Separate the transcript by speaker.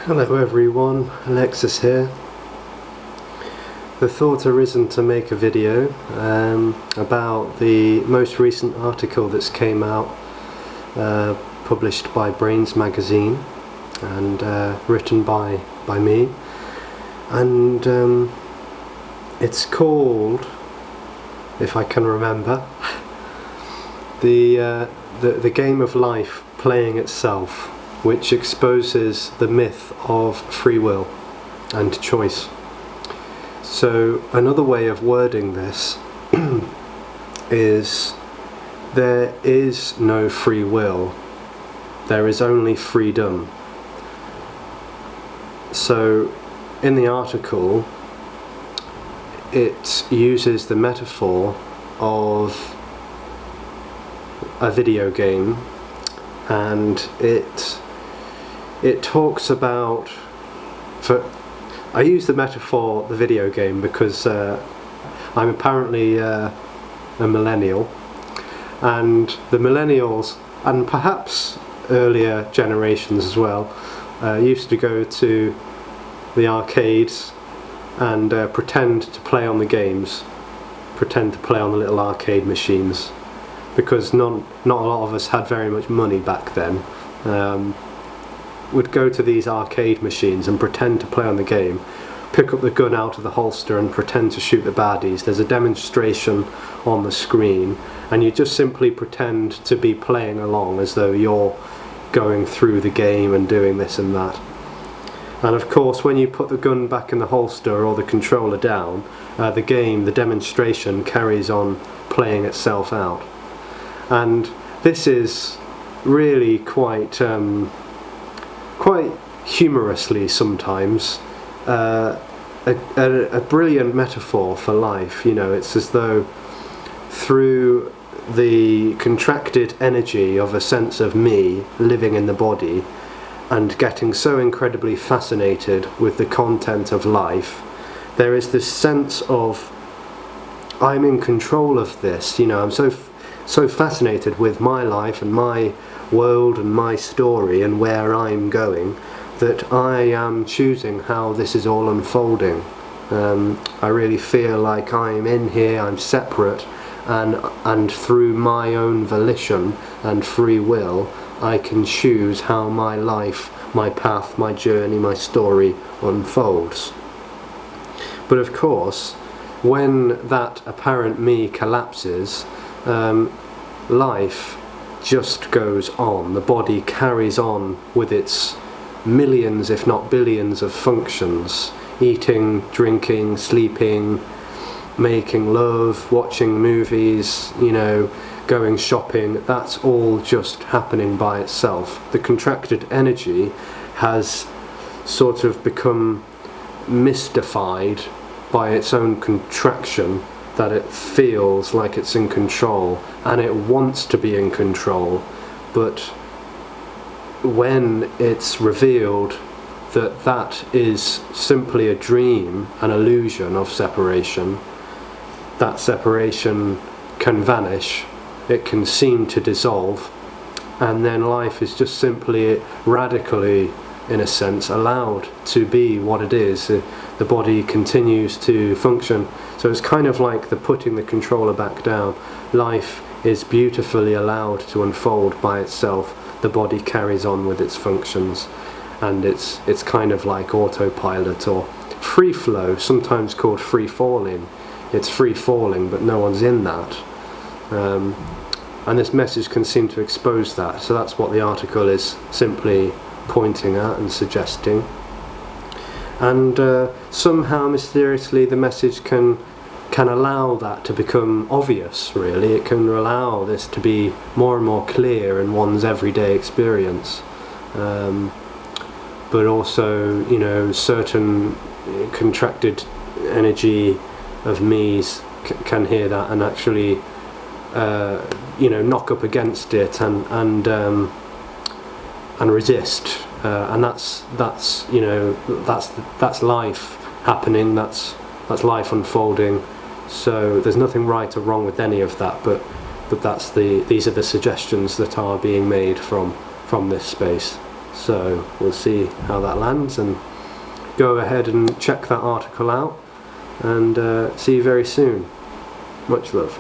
Speaker 1: Hello everyone, Alexis here. The thought arisen to make a video about the most recent article that's came out, published by Brains magazine and written by me, and it's called, if I can remember, the game of life playing itself, which exposes the myth of free will and choice. So another way of wording this is there is no free will, there is only freedom. So in the article it uses the metaphor of a video game, and it talks about, I use the metaphor the video game because I'm apparently a millennial, and the millennials, and perhaps earlier generations as well, used to go to the arcades and pretend to play on the games, pretend to play on the little arcade machines, because not a lot of us had very much money back then. Would go to these arcade machines and pretend to play on the game, pick up the gun out of the holster and pretend to shoot the baddies. There's a demonstration on the screen and you just simply pretend to be playing along as though you're going through the game and doing this and that. And of course when you put the gun back in the holster or the controller down, the demonstration carries on playing itself out. And this is really quite humorously sometimes a brilliant metaphor for life. You know, it's as though through the contracted energy of a sense of me living in the body and getting so incredibly fascinated with the content of life, there is this sense of I'm in control of this. You know, I'm so fascinated with my life and my world and my story and where I'm going, that I am choosing how this is all unfolding. I really feel like I'm in here, I'm separate, and through my own volition and free will I can choose how my life, my path, my journey, my story unfolds. But of course, when that apparent me collapses, life just goes on. The body carries on with its millions, if not billions, of functions: eating, drinking, sleeping, making love, watching movies, you know, going shopping. That's all just happening by itself. The contracted energy has sort of become mystified by its own contraction, that it feels like it's in control and it wants to be in control. But when it's revealed that that is simply a dream, an illusion of separation, that separation can vanish, it can seem to dissolve, and then life is just simply radically, in a sense, allowed to be what it is. The body continues to function. So it's kind of like the putting the controller back down. Life is beautifully allowed to unfold by itself. The body carries on with its functions, and it's kind of like autopilot or free flow, sometimes called free falling. It's free falling, but no one's in that. And this message can seem to expose that. So that's what the article is simply pointing at and suggesting. And somehow mysteriously the message can allow that to become obvious, really. It can allow this to be more and more clear in one's everyday experience. But also, you know, certain contracted energy of me's can hear that and actually you know, knock up against it and resist. And that's you know, that's life happening, that's life unfolding. So there's nothing right or wrong with any of that, but these are the suggestions that are being made from this space. So we'll see how that lands, and go ahead and check that article out, and see you very soon. Much love.